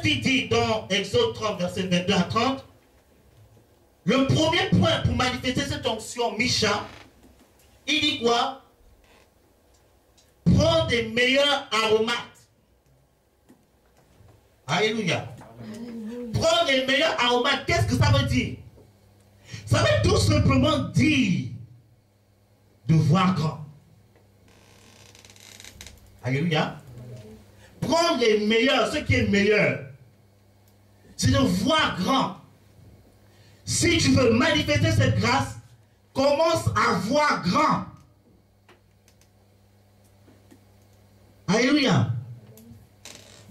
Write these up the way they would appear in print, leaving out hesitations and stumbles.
ce qu'il dit dans Exode 30, verset 22 à 30. Le premier point pour manifester cette onction Misha, il dit quoi? Prends des meilleurs aromates. Alléluia. Prends les meilleurs aromates. Qu'est-ce que ça veut dire? Ça veut tout simplement dire de voir grand. Alléluia. Prends les meilleurs, ce qui est meilleur. C'est de voir grand. Si tu veux manifester cette grâce, commence à voir grand. Alléluia.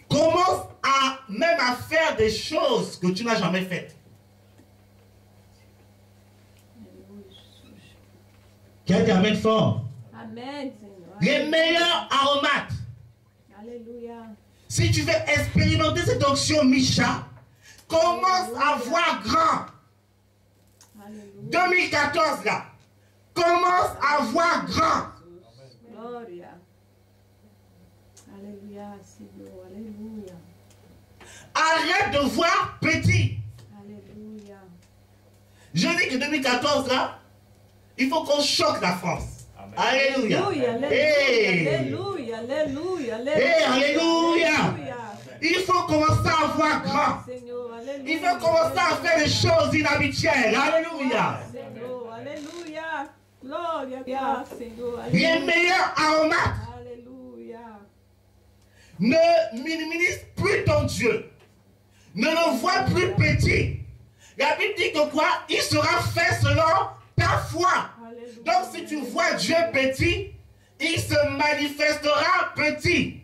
Commence même à faire des choses que tu n'as jamais faites. Quel dit amen fort? Amen. Les meilleurs aromates. Alléluia. Si tu veux expérimenter cette onction Misha, commence à voir grand. Alléluia. 2014 là. Commence à voir grand. Gloria. Alléluia, Seigneur. Alléluia. Arrête de voir petit. Alléluia. Je dis que 2014 là, il faut qu'on choque la France. Amen. Alléluia. Alléluia. Hey. Alléluia. Alléluia. Hey, alléluia. Il faut commencer à voir grand. Seigneur, alléluia. Il faut commencer à faire des choses inhabituelles. Alléluia. Seigneur, alléluia. Gloria, Seigneur. Les meilleurs aromates. Alléluia. Ne minimise plus ton Dieu. Ne le vois plus petit. La Bible dit que quoi? Il sera fait selon ta foi. Alléluia. Donc si tu vois Dieu petit, il se manifestera petit.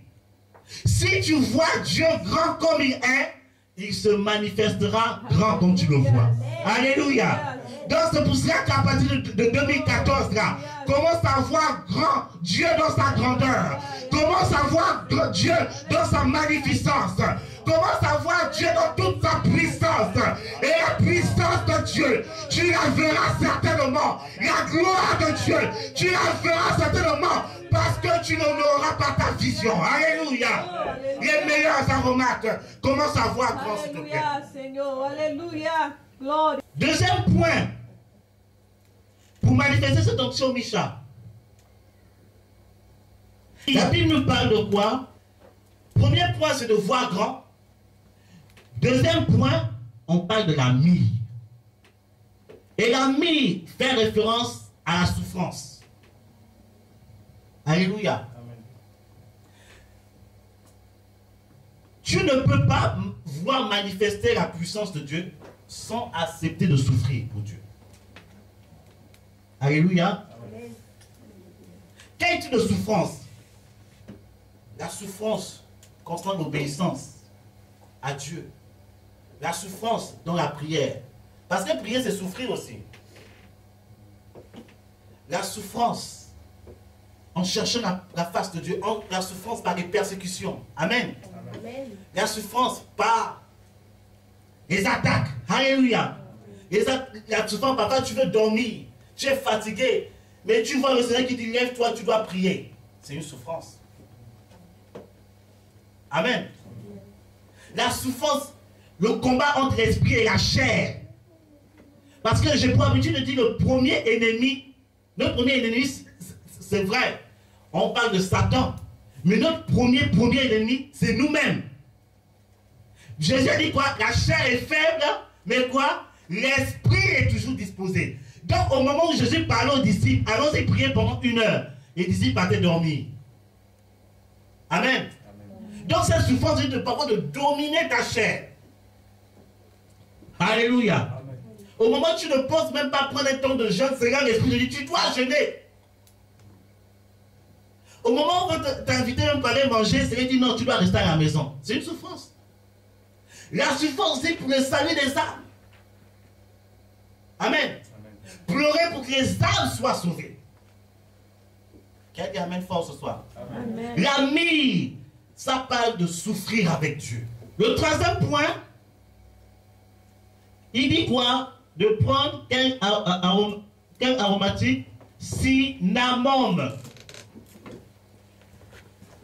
Si tu vois Dieu grand comme il est, il se manifestera grand comme tu le vois. Alléluia. Donc c'est pour cela qu'à partir de 2014 là, commence à voir grand Dieu dans sa grandeur. Commence à voir Dieu dans sa magnificence. Commence à voir Dieu dans toute sa puissance. Et la puissance de Dieu, tu la verras certainement. La gloire de Dieu, tu la verras certainement. Parce que tu n'auras pas ta vision. Alléluia. Les meilleurs aromates. Commence à voir grand, s'il te plaît. Alléluia, Seigneur. Alléluia. Gloire. Deuxième point. Pour manifester cette onction Misha. La Bible nous parle de quoi? Premier point, c'est de voir grand. Deuxième point, on parle de la myrrhe. Et la myrrhe fait référence à la souffrance. Alléluia. Amen. Tu ne peux pas voir manifester la puissance de Dieu sans accepter de souffrir pour Dieu. Alléluia. Amen. Quel type de souffrance? La souffrance concernant l'obéissance à Dieu. La souffrance dans la prière. Parce que prier, c'est souffrir aussi. La souffrance en cherchant la face de Dieu. La souffrance par les persécutions. Amen. Amen. La souffrance par les attaques. Alléluia. La souffrance, parfois tu veux dormir. Tu es fatigué. Mais tu vois le Seigneur qui dit, lève-toi, tu dois prier. C'est une souffrance. Amen. La souffrance, le combat entre l'esprit et la chair. Parce que j'ai pour habitude de dire le premier ennemi, notre premier ennemi, c'est vrai, on parle de Satan, mais notre premier ennemi, c'est nous-mêmes. Jésus dit quoi? La chair est faible, mais quoi? L'esprit est toujours disposé. Donc au moment où Jésus parlait aux disciples, allons-y prier pendant 1 heure, les disciples partaient dormir. Amen. Donc cette souffrance est de parfois de dominer ta chair. Alléluia. Amen. Au moment où tu ne penses même pas prendre un temps de jeûne, c'est là l'esprit te dit, tu dois jeûner. Au moment où on va t'inviter même pour aller manger, c'est là dit non, tu dois rester à la maison. C'est une souffrance. La souffrance, c'est pour le salut des âmes. Amen. Amen. Pleurer pour que les âmes soient sauvées. Quel dit amen fort ce soir? Amen. La myrrhe, ça parle de souffrir avec Dieu. Le troisième point, il dit quoi? De prendre quel aromatique? Cinnamome.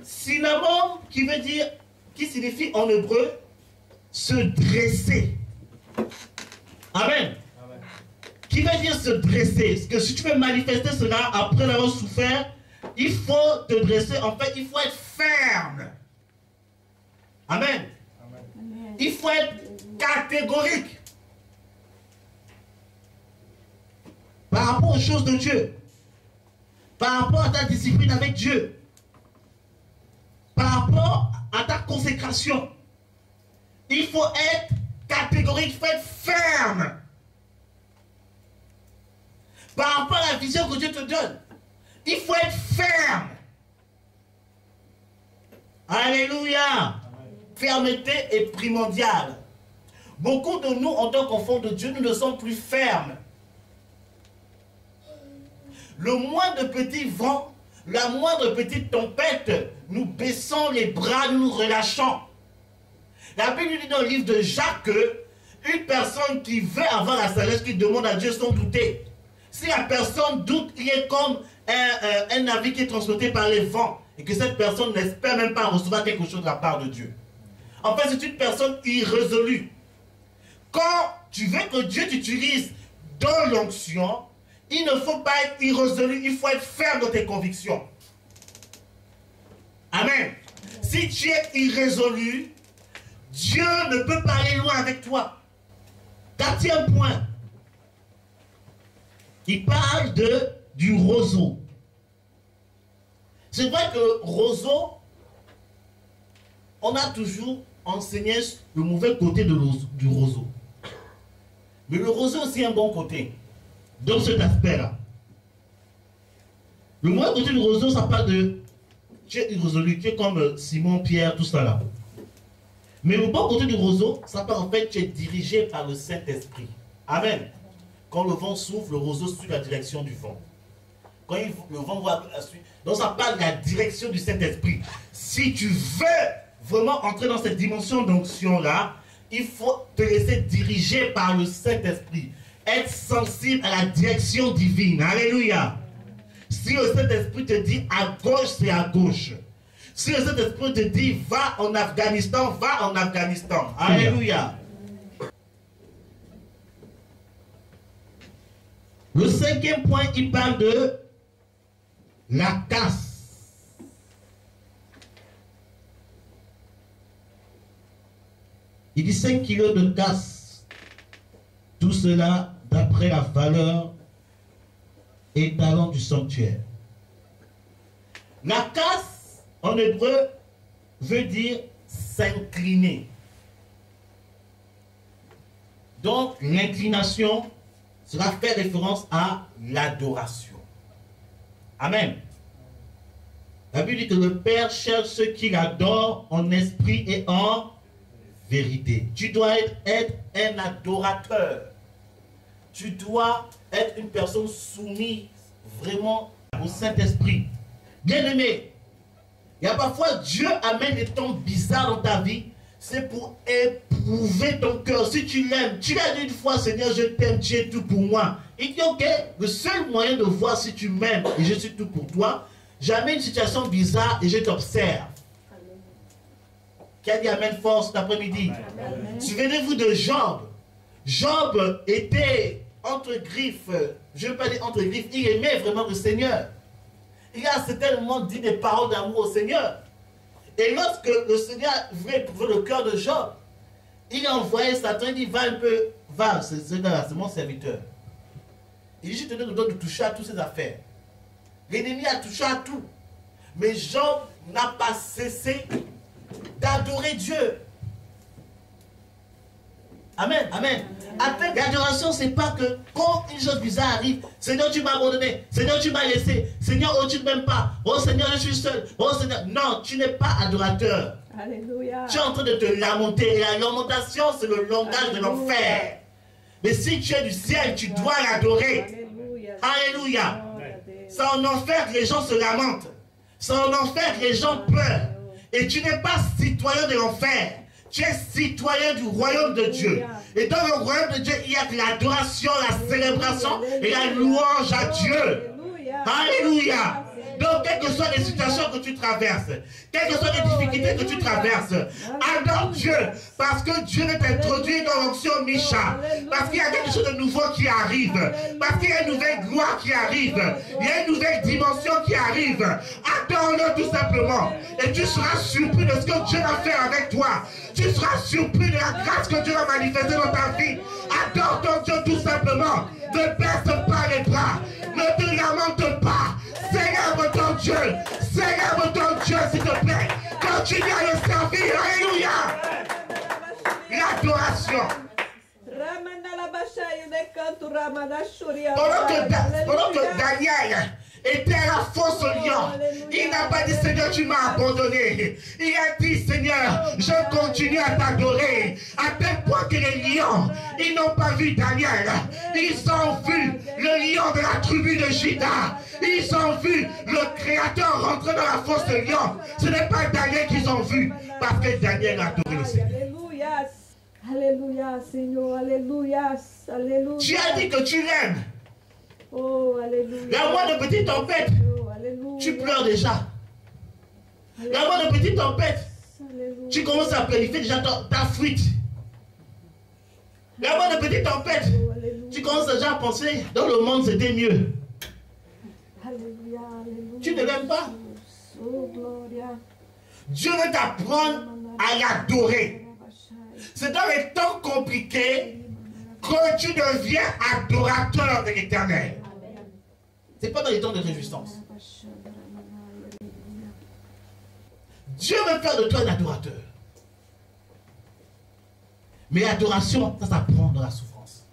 Cinnamome qui veut dire, qui signifie en hébreu se dresser. Amen. Qui veut dire se dresser? Parce que si tu veux manifester cela après l'avoir souffert, il faut te dresser. En fait, il faut être ferme. Amen. Amen. Il faut être catégorique par rapport aux choses de Dieu, par rapport à ta discipline avec Dieu, par rapport à ta consécration. Il faut être catégorique, il faut être ferme par rapport à la vision que Dieu te donne. Il faut être ferme. Alléluia. Fermeté est primordiale. Beaucoup de nous, en tant qu'enfants de Dieu, nous ne sommes plus fermes. Le moindre petit vent, la moindre petite tempête, nous baissons les bras, nous nous relâchons. La Bible dit dans le livre de Jacques que une personne qui veut avoir la sagesse, qui demande à Dieu sans douter. Si la personne doute, il est comme un navire qui est transporté par les vents et que cette personne n'espère même pas recevoir quelque chose de la part de Dieu. En fait, c'est une personne irrésolue. Quand tu veux que Dieu t'utilise dans l'onction, il ne faut pas être irrésolu, il faut être ferme dans tes convictions. Amen. Si tu es irrésolu, Dieu ne peut pas aller loin avec toi. Quatrième point. Il parle du roseau. C'est vrai que roseau, on a toujours enseigné le mauvais côté du roseau. Mais le roseau aussi a un bon côté. Dans cet aspect-là. Le mauvais côté du roseau, ça parle de... Tu es irrésolu, tu es comme Simon, Pierre, tout ça là. Mais le bon côté du roseau, ça parle en fait, tu es dirigé par le Saint-Esprit. Amen. Quand le vent souffle, le roseau suit la direction du vent. Quand le vent va la suite. Donc ça parle de la direction du Saint-Esprit. Si tu veux vraiment entrer dans cette dimension d'onction-là, il faut te laisser diriger par le Saint-Esprit. Être sensible à la direction divine. Alléluia. Si le Saint-Esprit te dit à gauche, c'est à gauche. Si le Saint-Esprit te dit va en Afghanistan, va en Afghanistan. Alléluia. Le cinquième point, il parle de la casse. Il dit 5 kilos de casse. Tout cela d'après la valeur et talent du sanctuaire. La casse, en hébreu, veut dire s'incliner. Donc, l'inclination, cela fait référence à l'adoration. Amen. La Bible dit que le Père cherche ceux qui l'adorent en esprit et en vérité. Tu dois être un adorateur. Tu dois être une personne soumise vraiment au Saint-Esprit. Bien-aimé, il y a parfois Dieu amène des temps bizarres dans ta vie. C'est pour éprouver ton cœur. Si tu l'aimes, tu l'as dit une fois, Seigneur, je t'aime, tu es tout pour moi. Il dit, ok, le seul moyen de voir si tu m'aimes et je suis tout pour toi, j'amène une situation bizarre et je t'observe. Qui a dit Amen fort cet après-midi? Souvenez-vous de Job. Job était entre griffes, je ne veux pas dire entre griffes, il aimait vraiment le Seigneur. Il a certainement dit des paroles d'amour au Seigneur. Et lorsque le Seigneur voulait éprouver le cœur de Job, il a envoyé Satan, il dit va un peu, va, c'est mon serviteur. Il dit je te donne le droit de toucher à toutes ses affaires. L'ennemi a touché à tout. Mais Job n'a pas cessé d'adorer Dieu. Amen, amen. Après l'adoration, c'est pas que quand une chose bizarre arrive, Seigneur, tu m'as abandonné, Seigneur, tu m'as laissé, Seigneur, oh, tu ne m'aimes pas, oh Seigneur, je suis seul, oh Seigneur. Non, tu n'es pas adorateur. Alléluia. Tu es en train de te lamenter. Et la lamentation, c'est le langage de l'enfer. Mais si tu es du ciel, tu dois l'adorer. Alléluia. C'est en enfer que les gens se lamentent. C'est en enfer que les gens pleurent. Et tu n'es pas citoyen de l'enfer. Tu es citoyen du royaume de Dieu. Et dans le royaume de Dieu, il y a l'adoration, la célébration et la louange à Dieu. Alléluia. Donc, quelles que soient les situations que tu traverses, quelles que soient les difficultés que tu traverses, adore Dieu, parce que Dieu veut t'introduire dans l'onction Micha, parce qu'il y a quelque chose de nouveau qui arrive, parce qu'il y a une nouvelle gloire qui arrive, il y a une nouvelle dimension qui arrive. Adore-le tout simplement, et tu seras surpris de ce que Dieu va faire avec toi. Tu seras surpris de la grâce que Dieu va manifester dans ta vie. Adore ton Dieu tout simplement. Ne baisse pas les bras. Ne te lamente pas. Célèbre ton Dieu. Célèbre ton Dieu, s'il te plaît. Continue à le servir. Alléluia. L'adoration. Pendant que Daniel était à la fosse au lion, il n'a pas dit Seigneur tu m'as abandonné. Il a dit Seigneur je continue à t'adorer, à tel point que les lions ils n'ont pas vu Daniel, ils ont vu le lion de la tribu de Juda, ils ont vu le Créateur rentrer dans la fosse de lion. Ce n'est pas Daniel qu'ils ont vu, parce que Daniel a adoré le Seigneur. Alléluia, Seigneur, alléluia, alléluia. Tu as dit que tu l'aimes. Oh, alléluia. La moindre petite tempête, tu pleures déjà. La moindre petite tempête, tu commences à planifier déjà ta fuite. La moindre petite tempête, tu commences déjà à penser, dans le monde c'était mieux. Alléluia, alléluia. Tu ne l'aimes pas. Oh, gloria. Dieu veut t'apprendre à l'adorer. C'est dans les temps compliqués que tu deviens adorateur de l'Éternel. Ce n'est pas dans les temps de réjouissance. Dieu veut faire de toi un adorateur. Mais l'adoration, ça s'apprend dans la souffrance.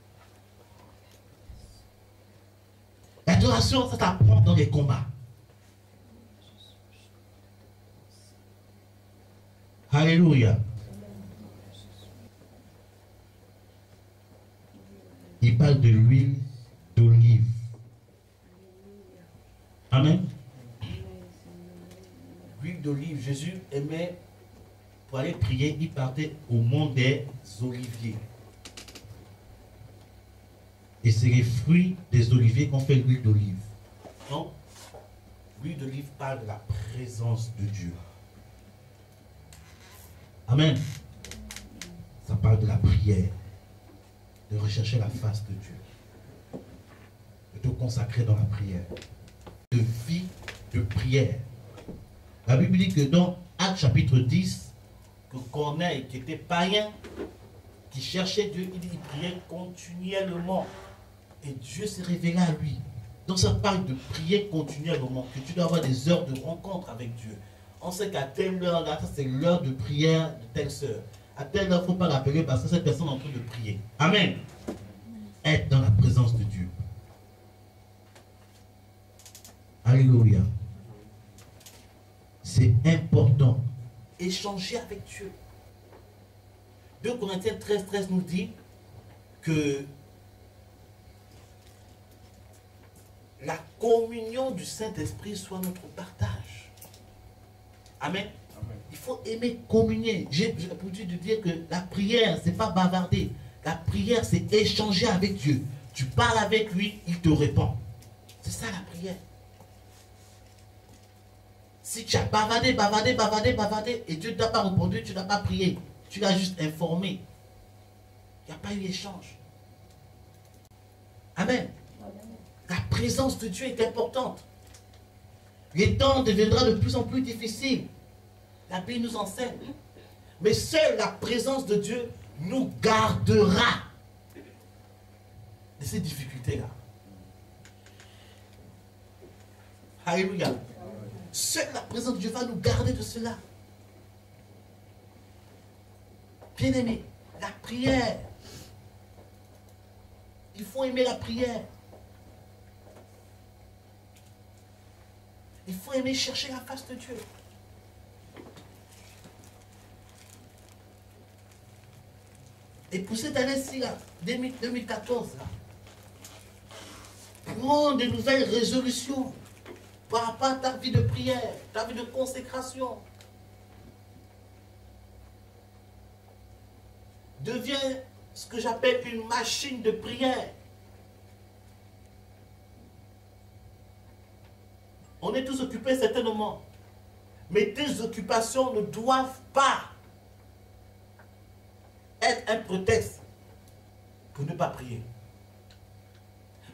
L'adoration, ça s'apprend dans les combats. Alléluia. Il parle de l'huile d'olive. Amen. L'huile d'olive, Jésus aimait, pour aller prier, il partait au mont des oliviers. Et c'est les fruits des oliviers qu'on fait l'huile d'olive. Donc, l'huile d'olive parle de la présence de Dieu. Amen. Ça parle de la prière, de rechercher la face de Dieu, de te consacrer dans la prière, de vie de prière. La Bible dit que dans Actes chapitre 10, que Corneille, qui était païen, qui cherchait Dieu, il priait continuellement. Et Dieu s'est révélé à lui. Donc ça parle de prier continuellement, que tu dois avoir des heures de rencontre avec Dieu. On sait qu'à telle heure, là, ça c'est l'heure de prière de telle sœur. À telle heure, il ne faut pas l'appeler parce que cette personne est en train de prier. Amen. Être dans la présence de Dieu. Alléluia. C'est important. Échanger avec Dieu. 2 Corinthiens 13 nous dit que la communion du Saint-Esprit soit notre partage. Amen. Il faut aimer communier. J'ai l'habitude de dire que la prière, ce n'est pas bavarder. La prière, c'est échanger avec Dieu. Tu parles avec lui, il te répond. C'est ça la prière. Si tu as bavardé, et Dieu ne t'a pas répondu, tu n'as pas prié. Tu l'as juste informé. Il n'y a pas eu échange. Amen. La présence de Dieu est importante. Les temps deviendront de plus en plus difficiles. La Bible nous enseigne. Mais seule la présence de Dieu nous gardera de ces difficultés-là. Alléluia. Seule la présence de Dieu va nous garder de cela. Bien-aimé, la prière. Il faut aimer la prière. Il faut aimer chercher la face de Dieu. Et pour cette année-ci, 2014, là, prends de nouvelles résolutions par rapport à ta vie de prière, ta vie de consécration. Deviens ce que j'appelle une machine de prière. On est tous occupés certainement. Mais tes occupations ne doivent pas être un prétexte pour ne pas prier.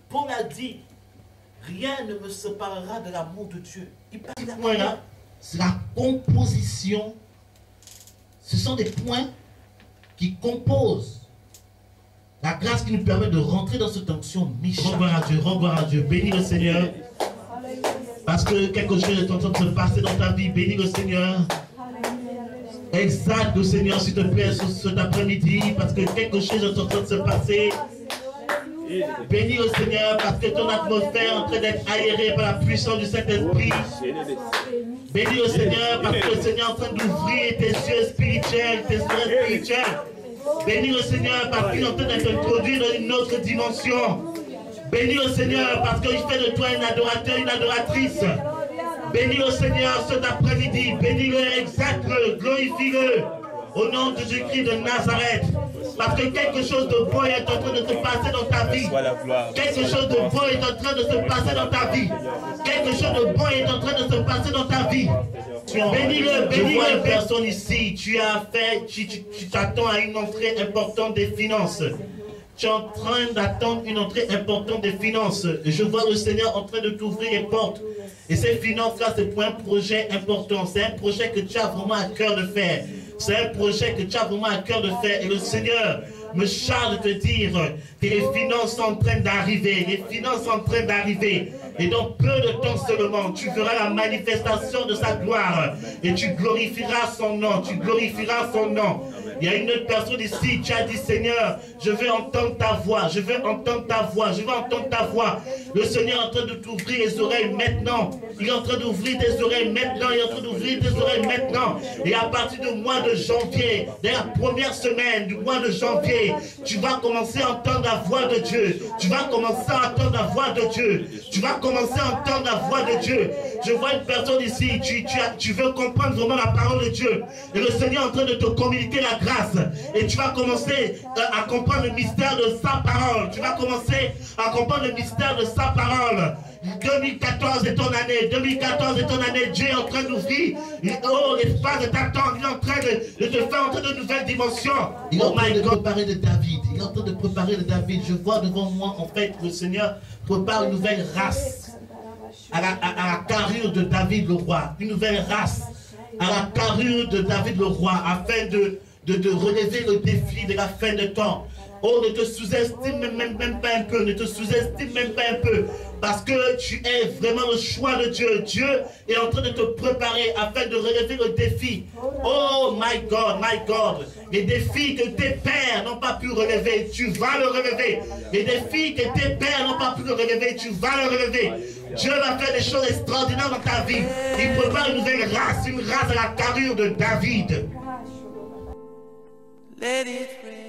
Paul a dit, rien ne me séparera de l'amour de Dieu. Il parle de point là, c'est la composition. Ce sont des points qui composent la grâce qui nous permet de rentrer dans cette onction. Rends gloire à Dieu, bénis le Seigneur. Parce que quelque chose est en train de se passer dans ta vie, bénis le Seigneur. Exalte le Seigneur, s'il te plaît, cet après-midi, parce que quelque chose est en train de se passer. Bénis le Seigneur, parce que ton atmosphère est en train d'être aérée par la puissance du Saint-Esprit. Bénis le Seigneur, parce que le Seigneur est en train d'ouvrir tes yeux spirituels, tes yeux spirituels. Bénis le Seigneur, parce qu'il est en train d'être introduit dans une autre dimension. Bénis le Seigneur, parce qu'il fait de toi un adorateur, une adoratrice. Bénis le Seigneur cet après-midi. Bénis-le, exalte-le, glorifie-le. Au nom de Jésus-Christ de Nazareth. Parce que quelque chose de beau est en train de se passer dans ta vie. Quelque chose de beau est en train de se passer dans ta vie. Quelque chose de beau est en train de se passer dans ta vie. Bénis-le, bénis-le. Je vois une personne ici. Tu t'attends à une entrée importante des finances. Tu es en train d'attendre une entrée importante des finances. Et je vois le Seigneur en train de t'ouvrir les portes. Et ces finances-là, c'est pour un projet important. C'est un projet que tu as vraiment à cœur de faire. C'est un projet que tu as vraiment à cœur de faire. Et le Seigneur me charge de te dire que les finances sont en train d'arriver. Les finances sont en train d'arriver. Et dans peu de temps seulement, tu verras la manifestation de sa gloire. Et tu glorifieras son nom. Tu glorifieras son nom. Il y a une autre personne ici, tu as dit, Seigneur, je veux entendre ta voix, je veux entendre ta voix, je veux entendre ta voix. Le Seigneur est en train de t'ouvrir les oreilles maintenant. Il est en train d'ouvrir tes oreilles maintenant. Il est en train d'ouvrir tes oreilles maintenant. Et à partir du mois de janvier, dès la première semaine du mois de janvier, tu vas commencer à entendre la voix de Dieu. Tu vas commencer à entendre la voix de Dieu. Tu vas commencer à entendre la voix de Dieu. Je vois une personne ici, tu veux comprendre vraiment la parole de Dieu. Et le Seigneur est en train de te communiquer la grâce. Et tu vas commencer à comprendre le mystère de sa parole. Tu vas commencer à comprendre le mystère de sa parole. 2014 est ton année. 2014 est ton année. Dieu est en train d'ouvrir. Oh, l'espace de ta tente. Il est en train de te faire entrer de nouvelles dimensions. Il est en train de préparer de David. Il est en train de préparer de David. Je vois devant moi, en fait, le Seigneur prépare une nouvelle race. À la carrure de David le roi. Une nouvelle race. À la carrure de David le roi. Afin de relever le défi de la fin de temps. Oh, ne te sous-estime même pas un peu. Ne te sous-estime même pas un peu. Parce que tu es vraiment le choix de Dieu. Dieu est en train de te préparer afin de relever le défi. Oh my God, my God. Les défis que tes pères n'ont pas pu relever, tu vas le relever. Les défis que tes pères n'ont pas pu le relever, tu vas le relever. Dieu va faire des choses extraordinaires dans ta vie. Il prépare une nouvelle race, une race à la carrure de David. Let it rain.